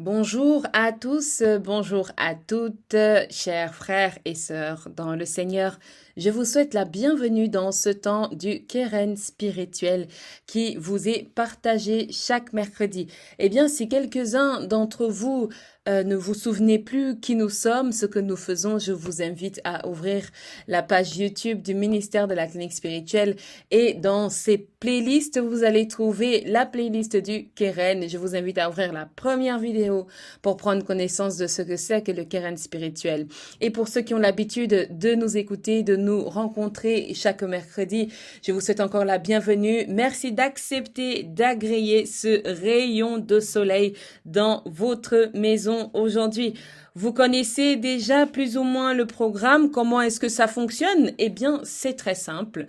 Bonjour à tous, bonjour à toutes, chers frères et sœurs dans le Seigneur. Je vous souhaite la bienvenue dans ce temps du Keren spirituel qui vous est partagé chaque mercredi. Eh bien, si quelques-uns d'entre vous ne vous souvenez plus qui nous sommes, ce que nous faisons, je vous invite à ouvrir la page YouTube du ministère de la clinique spirituelle et dans ces playlists, vous allez trouver la playlist du Keren. Je vous invite à ouvrir la première vidéo pour prendre connaissance de ce que c'est que le Keren spirituel. Et pour ceux qui ont l'habitude de nous écouter, de nous rencontrer chaque mercredi, je vous souhaite encore la bienvenue. Merci d'accepter d'agréer ce rayon de soleil dans votre maison aujourd'hui. Vous connaissez déjà plus ou moins le programme. Comment est-ce que ça fonctionne? Eh bien, c'est très simple.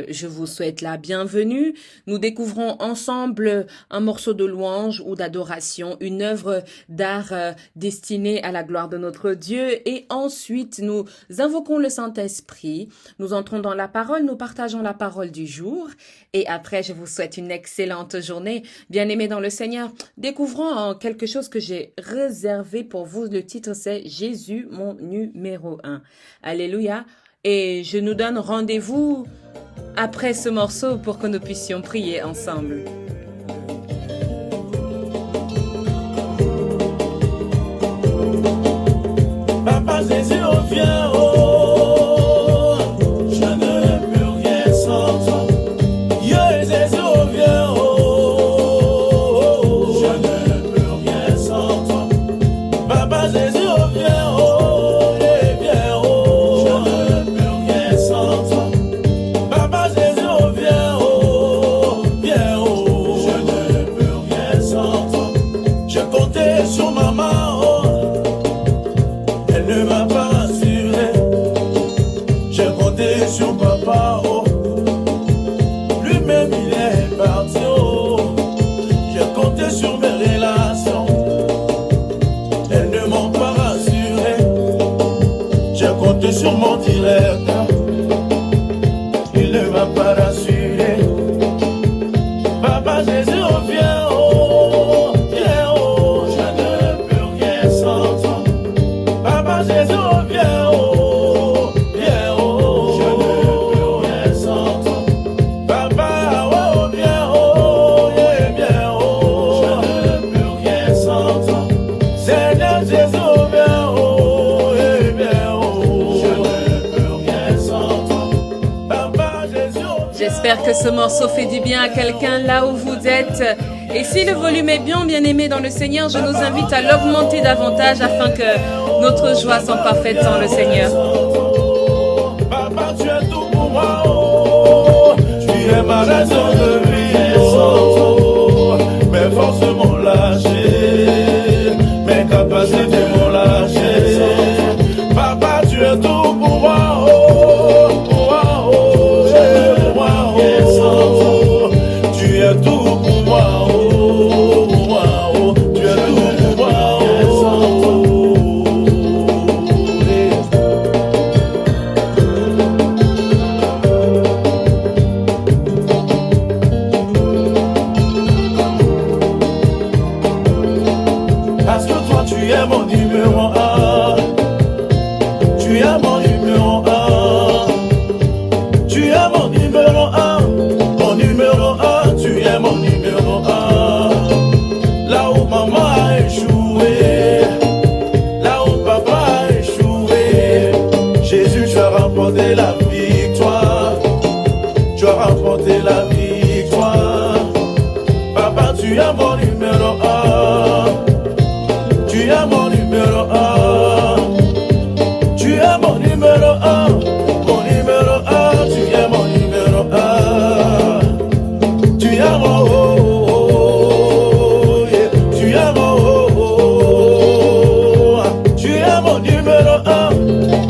Je vous souhaite la bienvenue. Nous découvrons ensemble un morceau de louange ou d'adoration, une œuvre d'art destinée à la gloire de notre Dieu. Et ensuite, nous invoquons le Saint-Esprit. Nous entrons dans la parole, nous partageons la parole du jour. Et après, je vous souhaite une excellente journée. Bien-aimés dans le Seigneur, découvrons quelque chose que j'ai réservé pour vous. Le titre, c'est Jésus, mon numéro 1. Alléluia. Et je nous donne rendez-vous après ce morceau pour que nous puissions prier ensemble. Papa Jésus, reviens, oh, je ne peux rien sans toi. Yo, Jésus, reviens, oh, je ne peux rien sans toi. Papa Jésus, reviens, oh. Sur maman, oh, elle ne m'a pas rassuré. J'ai compté sur papa, oh, lui-même il est parti, oh. J'ai compté sur mes relations, elles ne m'ont pas rassuré. J'ai compté sur mon directeur, il ne m'a pas rassuré. Papa Jésus, reviens, oh. Jésus, viens, oh, viens, oh, je ne peux rien sans toi. Papa, oh, viens, oh, viens, oh, je ne peux rien sans toi. Seigneur Jésus, viens, oh, viens, oh, je ne peux rien sans toi. Papa, Jésus, viens. J'espère que ce morceau fait du bien à quelqu'un là où vous êtes. Et si le volume est bien aimé dans le Seigneur, je nous invite à l'augmenter davantage afin que notre joie soit parfaite dans le Seigneur. Papa, tu es tout pour moi, oh, tu es ma raison de vie, oh, mes forces m'ont lâché, mes capacités m'ont lâché. Papa, tu es tout pour moi, oh, tu es tout pour moi, oh. Parce que toi tu es mon numéro 1. Tu es mon numéro 1. Tu es mon numéro 1. Mon numéro 1, tu es mon numéro 1. Là où maman a échoué, là où papa a échoué, Jésus, tu as remporté la victoire. Tu as remporté la victoire. Papa, tu es mon numéro 1. Tu es mon numéro 1. Tu es mon numéro 1. Mon numéro 1. Tu es mon numéro 1. Tu es mon oh, oh, oh, yeah. Tu es mon oh, oh, oh. Tu es mon numéro 1.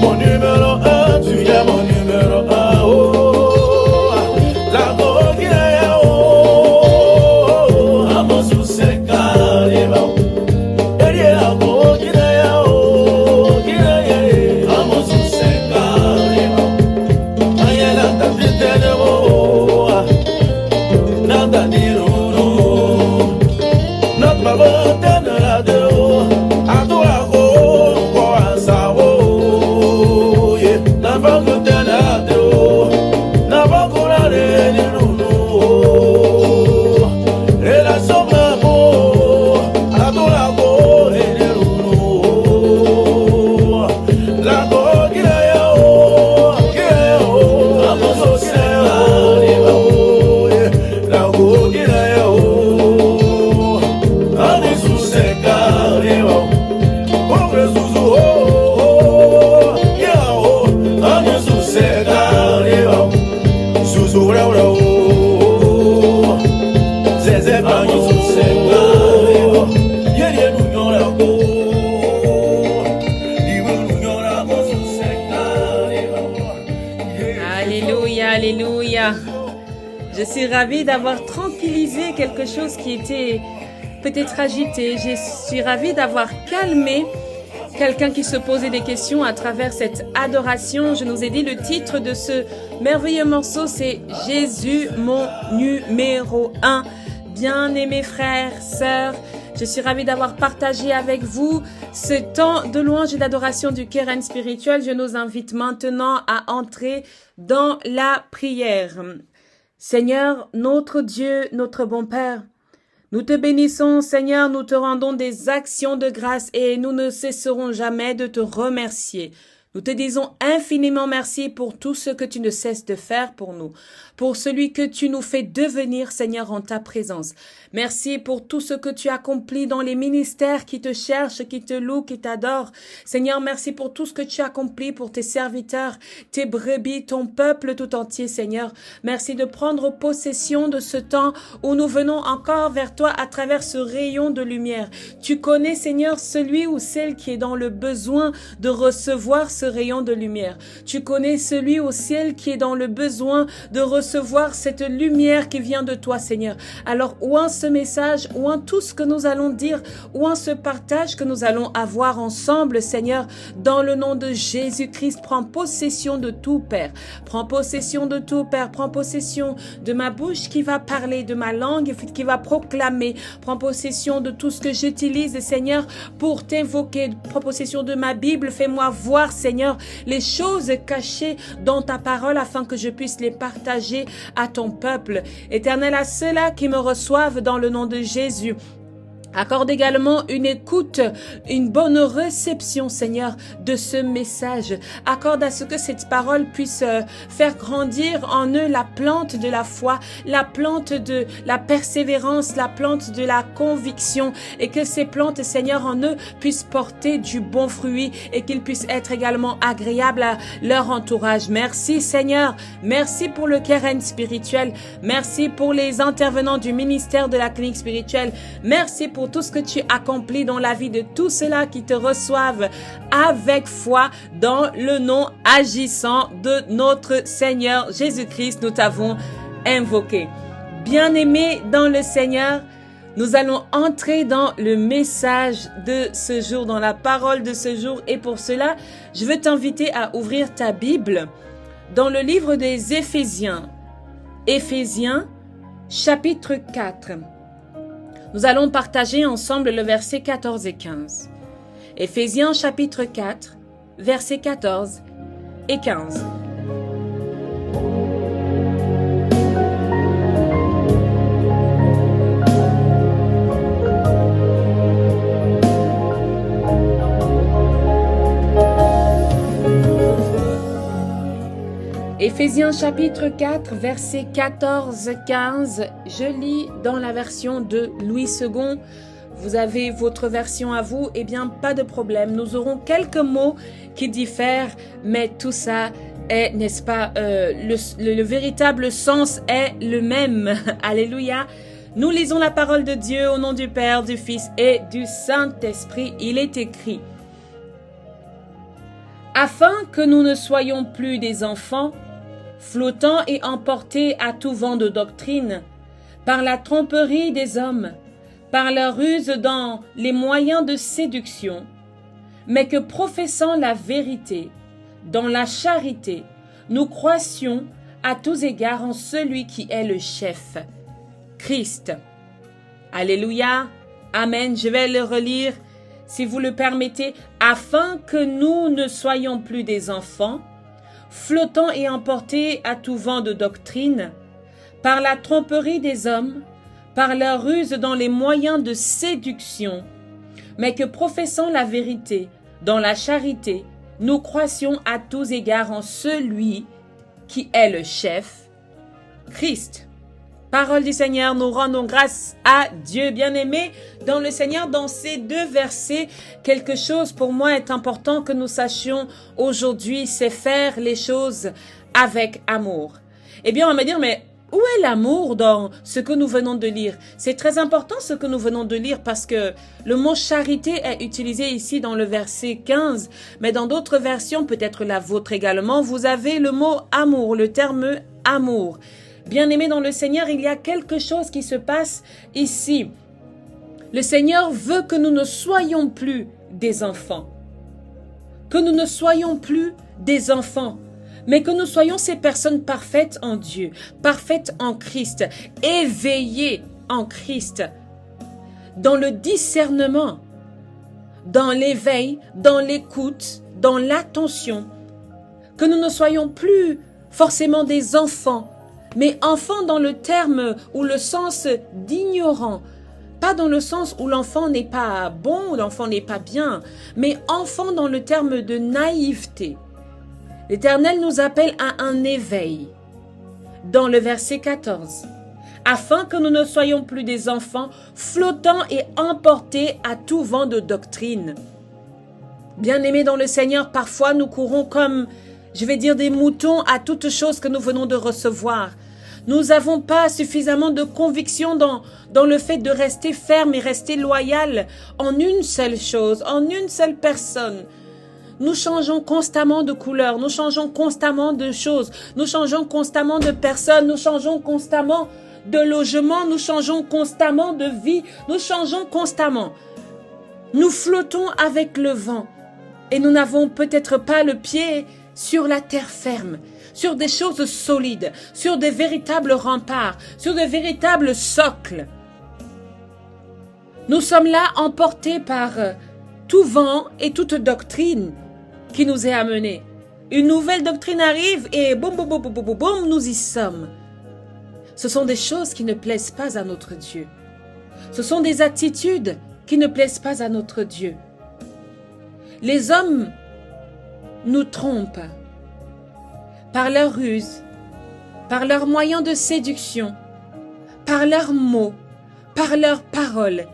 Mon numéro 1. Tu es mon numéro 1. Oh, la oh, oh, oh, oh, oh, oh, oh, oh, oh, oh, oh, oh, oh, oh, Je suis ravie d'avoir tranquillisé quelque chose qui était peut-être agité. Je suis ravie d'avoir calmé quelqu'un qui se posait des questions à travers cette adoration. Je nous ai dit le titre de ce merveilleux morceau, c'est Jésus, mon numéro 1. Bien-aimés frères, sœurs, je suis ravie d'avoir partagé avec vous ce temps de louange et d'adoration du Keren spirituel. Je nous invite maintenant à entrer dans la prière. Seigneur, notre Dieu, notre bon Père, nous te bénissons, Seigneur, nous te rendons des actions de grâce et nous ne cesserons jamais de te remercier. Nous te disons infiniment merci pour tout ce que tu ne cesses de faire pour nous, pour celui que tu nous fais devenir, Seigneur, en ta présence. Merci pour tout ce que tu accomplis dans les ministères qui te cherchent, qui te louent, qui t'adorent. Seigneur, merci pour tout ce que tu accomplis pour tes serviteurs, tes brebis, ton peuple tout entier, Seigneur. Merci de prendre possession de ce temps où nous venons encore vers toi à travers ce rayon de lumière. Tu connais, Seigneur, celui ou celle qui est dans le besoin de recevoir ce rayon de lumière. Tu connais celui ou celle qui est dans le besoin de recevoir cette lumière qui vient de toi, Seigneur. Alors, ou en ce message, ou en tout ce que nous allons dire, ou en ce partage que nous allons avoir ensemble, Seigneur, dans le nom de Jésus-Christ, prends possession de tout, Père. Prends possession de tout, Père. Prends possession de ma bouche qui va parler, de ma langue qui va proclamer. Prends possession de tout ce que j'utilise, Seigneur, pour t'invoquer. Prends possession de ma Bible. Fais-moi voir, Seigneur, les choses cachées dans ta parole afin que je puisse les partager à ton peuple. Éternel, à ceux-là qui me reçoivent dans le nom de Jésus, accorde également une écoute, une bonne réception, Seigneur, de ce message. Accorde à ce que cette parole puisse faire grandir en eux la plante de la foi, la plante de la persévérance, la plante de la conviction, et que ces plantes, Seigneur, en eux puissent porter du bon fruit et qu'ils puissent être également agréables à leur entourage. Merci, Seigneur. Merci pour le Keren spirituel. Merci pour les intervenants du ministère de la clinique spirituelle. Merci pour tout ce que tu accomplis dans la vie de tous ceux-là qui te reçoivent avec foi dans le nom agissant de notre Seigneur Jésus-Christ. Nous t'avons invoqué. Bien-aimés dans le Seigneur, nous allons entrer dans le message de ce jour, dans la parole de ce jour. Et pour cela, je veux t'inviter à ouvrir ta Bible dans le livre des Éphésiens. Éphésiens, chapitre 4. Nous allons partager ensemble le verset 14 et 15. Éphésiens chapitre 4, versets 14 et 15. Éphésiens chapitre 4, versets 14-15, je lis dans la version de Louis II. Vous avez votre version à vous, eh bien pas de problème. Nous aurons quelques mots qui diffèrent, mais tout ça est, n'est-ce pas, le véritable sens est le même. Alléluia. Nous lisons la parole de Dieu au nom du Père, du Fils et du Saint-Esprit. Il est écrit: afin que nous ne soyons plus des enfants, flottant et emportés à tout vent de doctrine, par la tromperie des hommes, par leur ruse dans les moyens de séduction, mais que professant la vérité, dans la charité, nous croissions à tous égards en celui qui est le chef, Christ. Alléluia, Amen. Je vais le relire, si vous le permettez. Afin que nous ne soyons plus des enfants, flottant et emportés à tout vent de doctrine, par la tromperie des hommes, par leur ruse dans les moyens de séduction, mais que professant la vérité, dans la charité, nous croissions à tous égards en celui qui est le chef, Christ. Parole du Seigneur, nous rendons grâce à Dieu. Bien-aimé dans le Seigneur, dans ces deux versets, quelque chose pour moi est important que nous sachions aujourd'hui, c'est faire les choses avec amour. Eh bien, on va me dire, mais où est l'amour dans ce que nous venons de lire? C'est très important ce que nous venons de lire parce que le mot charité est utilisé ici dans le verset 15, mais dans d'autres versions, peut-être la vôtre également, vous avez le mot amour, le terme amour. Bien-aimés dans le Seigneur, il y a quelque chose qui se passe ici. Le Seigneur veut que nous ne soyons plus des enfants. Que nous ne soyons plus des enfants, mais que nous soyons ces personnes parfaites en Dieu, parfaites en Christ, éveillées en Christ, dans le discernement, dans l'éveil, dans l'écoute, dans l'attention, que nous ne soyons plus forcément des enfants, mais enfants dans le terme ou le sens d'ignorant, pas dans le sens où l'enfant n'est pas bon ou l'enfant n'est pas bien, mais enfant dans le terme de naïveté. L'Éternel nous appelle à un éveil. Dans le verset 14, afin que nous ne soyons plus des enfants flottants et emportés à tout vent de doctrine. Bien-aimés dans le Seigneur, parfois nous courons comme, je vais dire, des moutons à toute chose que nous venons de recevoir. Nous n'avons pas suffisamment de conviction dans le fait de rester ferme et rester loyal en une seule chose, en une seule personne. Nous changeons constamment de couleur, nous changeons constamment de choses, nous changeons constamment de personnes, nous changeons constamment de logement, nous changeons constamment de vie, nous changeons constamment. Nous flottons avec le vent et nous n'avons peut-être pas le pied sur la terre ferme, sur des choses solides, sur des véritables remparts, sur de véritables socles. Nous sommes là emportés par tout vent et toute doctrine qui nous est amenée. Une nouvelle doctrine arrive et boum, boum, boum, boum, boum, boum, nous y sommes. Ce sont des choses qui ne plaisent pas à notre Dieu. Ce sont des attitudes qui ne plaisent pas à notre Dieu. Les hommes nous trompent par leurs ruses, par leurs moyens de séduction, par leurs mots, par leurs paroles.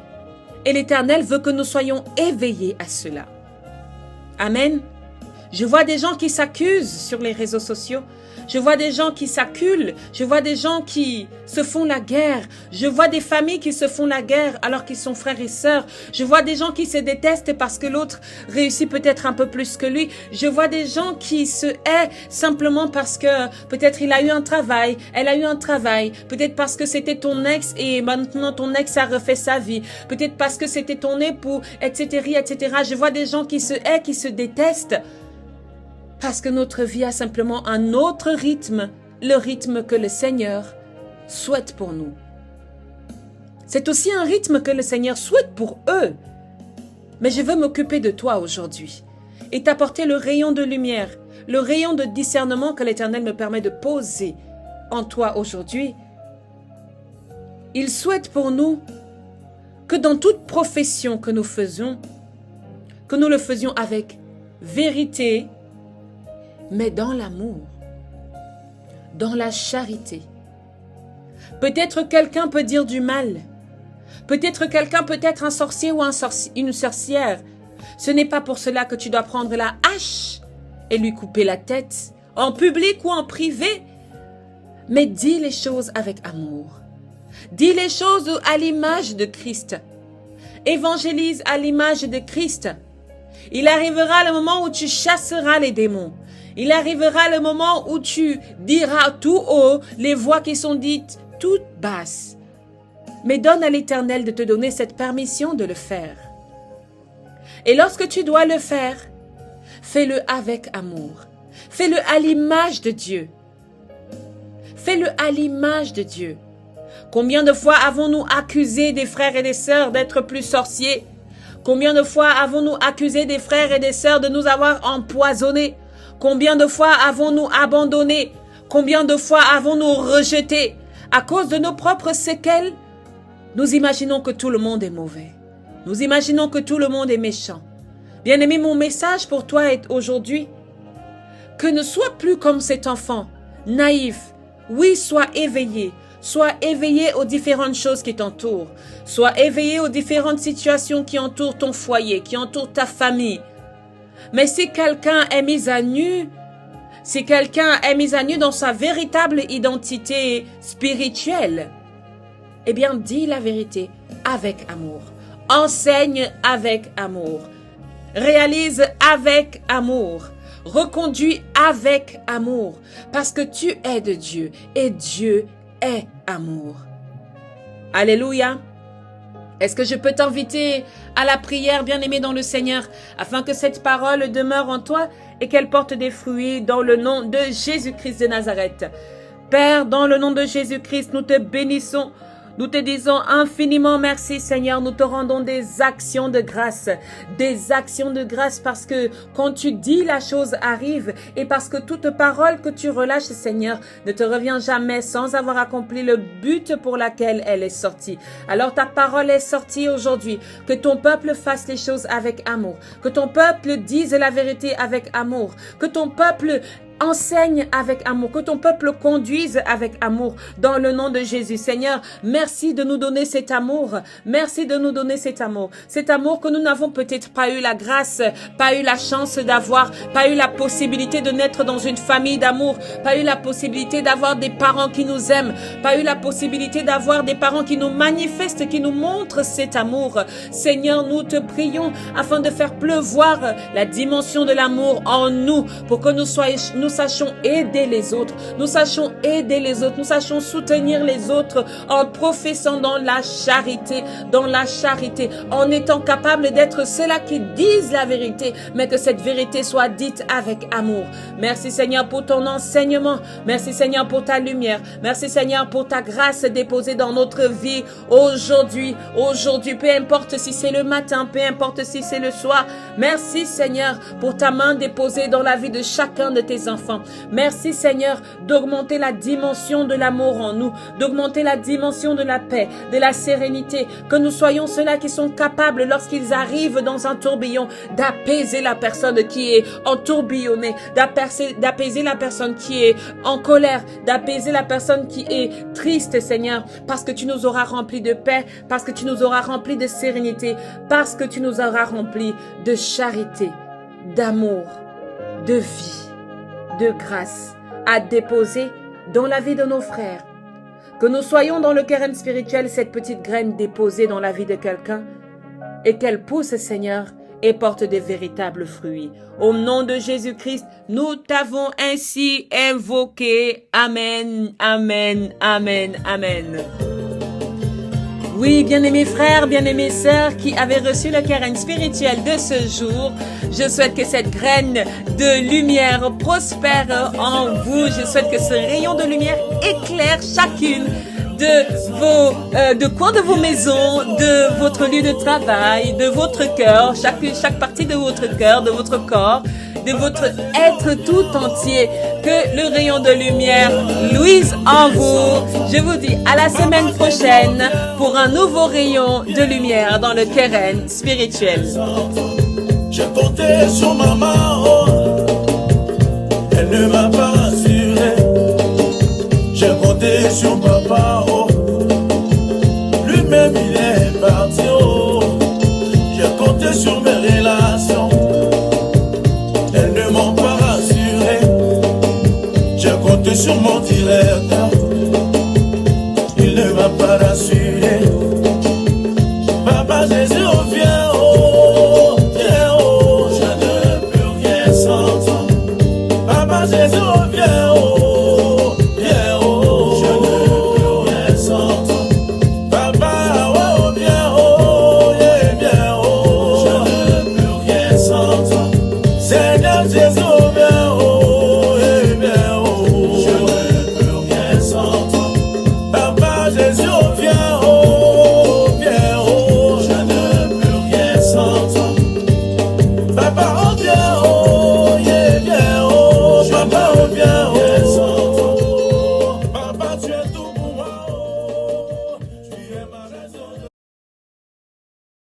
Et l'Éternel veut que nous soyons éveillés à cela. Amen. Je vois des gens qui s'accusent sur les réseaux sociaux. Je vois des gens qui s'acculent. Je vois des gens qui se font la guerre. Je vois des familles qui se font la guerre alors qu'ils sont frères et sœurs. Je vois des gens qui se détestent parce que l'autre réussit peut-être un peu plus que lui. Je vois des gens qui se haient simplement parce que peut-être il a eu un travail, elle a eu un travail. Peut-être parce que c'était ton ex et maintenant ton ex a refait sa vie. Peut-être parce que c'était ton époux, etc., etc. Je vois des gens qui se haient, qui se détestent. Parce que notre vie a simplement un autre rythme, le rythme que le Seigneur souhaite pour nous. C'est aussi un rythme que le Seigneur souhaite pour eux. Mais je veux m'occuper de toi aujourd'hui et t'apporter le rayon de lumière, le rayon de discernement que l'Éternel me permet de poser en toi aujourd'hui. Il souhaite pour nous que dans toute profession que nous faisons, que nous le faisions avec vérité, mais dans l'amour, dans la charité. Peut-être quelqu'un peut dire du mal. Peut-être quelqu'un peut être un sorcier ou une sorcière. Ce n'est pas pour cela que tu dois prendre la hache et lui couper la tête, en public ou en privé. Mais dis les choses avec amour. Dis les choses à l'image de Christ. Évangélise à l'image de Christ. Il arrivera le moment où tu chasseras les démons. Il arrivera le moment où tu diras tout haut les voix qui sont dites toutes basses. Mais donne à l'Éternel de te donner cette permission de le faire. Et lorsque tu dois le faire, fais-le avec amour. Fais-le à l'image de Dieu. Fais-le à l'image de Dieu. Combien de fois avons-nous accusé des frères et des sœurs d'être plus sorciers? Combien de fois avons-nous accusé des frères et des sœurs de nous avoir empoisonnés? Combien de fois avons-nous abandonné? Combien de fois avons-nous rejeté? À cause de nos propres séquelles, nous imaginons que tout le monde est mauvais. Nous imaginons que tout le monde est méchant. Bien-aimé, mon message pour toi est aujourd'hui que ne sois plus comme cet enfant, naïf. Oui, sois éveillé. Sois éveillé aux différentes choses qui t'entourent. Sois éveillé aux différentes situations qui entourent ton foyer, qui entourent ta famille. Mais si quelqu'un est mis à nu, si quelqu'un est mis à nu dans sa véritable identité spirituelle, eh bien, dis la vérité avec amour. Enseigne avec amour. Réalise avec amour. Reconduis avec amour. Parce que tu es de Dieu et Dieu est amour. Alléluia. Est-ce que je peux t'inviter à la prière, bien-aimé dans le Seigneur, afin que cette parole demeure en toi et qu'elle porte des fruits dans le nom de Jésus-Christ de Nazareth. Père, dans le nom de Jésus-Christ, nous te bénissons. Nous te disons infiniment merci Seigneur, nous te rendons des actions de grâce parce que quand tu dis la chose arrive et parce que toute parole que tu relâches Seigneur ne te revient jamais sans avoir accompli le but pour laquelle elle est sortie. Alors ta parole est sortie aujourd'hui, que ton peuple fasse les choses avec amour, que ton peuple dise la vérité avec amour, que ton peuple enseigne avec amour, que ton peuple conduise avec amour dans le nom de Jésus. Seigneur, merci de nous donner cet amour. Merci de nous donner cet amour. Cet amour que nous n'avons peut-être pas eu la grâce, pas eu la chance d'avoir, pas eu la possibilité de naître dans une famille d'amour, pas eu la possibilité d'avoir des parents qui nous aiment, pas eu la possibilité d'avoir des parents qui nous manifestent, qui nous montrent cet amour. Seigneur, nous te prions afin de faire pleuvoir la dimension de l'amour en nous pour que nous sachions aider les autres, nous sachions soutenir les autres en professant dans la charité, en étant capable d'être ceux-là qui disent la vérité, mais que cette vérité soit dite avec amour. Merci Seigneur pour ton enseignement, merci Seigneur pour ta lumière, merci Seigneur pour ta grâce déposée dans notre vie aujourd'hui, peu importe si c'est le matin, peu importe si c'est le soir. Merci Seigneur pour ta main déposée dans la vie de chacun de tes enfants. Merci Seigneur d'augmenter la dimension de l'amour en nous, d'augmenter la dimension de la paix, de la sérénité, que nous soyons ceux-là qui sont capables lorsqu'ils arrivent dans un tourbillon d'apaiser la personne qui est entourbillonnée, d'apaiser la personne qui est en colère, d'apaiser la personne qui est triste Seigneur, parce que tu nous auras remplis de paix, parce que tu nous auras remplis de sérénité, parce que tu nous auras remplis de charité, d'amour, de vie, de grâce à déposer dans la vie de nos frères. Que nous soyons dans le keren spirituel, cette petite graine déposée dans la vie de quelqu'un et qu'elle pousse, Seigneur, et porte de véritables fruits. Au nom de Jésus-Christ, nous t'avons ainsi invoqué. Amen, amen, amen, amen. Oui, bien-aimés frères, bien-aimées sœurs qui avaient reçu le keren spirituel de ce jour, je souhaite que cette graine de lumière prospère en vous. Je souhaite que ce rayon de lumière éclaire chacune de coins de vos maisons, de votre lieu de travail, de votre cœur, chaque partie de votre cœur, de votre corps, de votre être tout entier, que le rayon de lumière luise en vous. Je vous dis à la semaine prochaine pour un nouveau rayon de lumière dans le keren spirituel. J'ai compté sur maman, elle ne m'a pas rassuré. J'ai compté sur papa, lui-même il est parti. J'ai compté sur mes relations, elles ne m'ont pas rassuré. J'ai compté sur mon directeur, il ne m'a pas rassuré. Papa Jésus revient.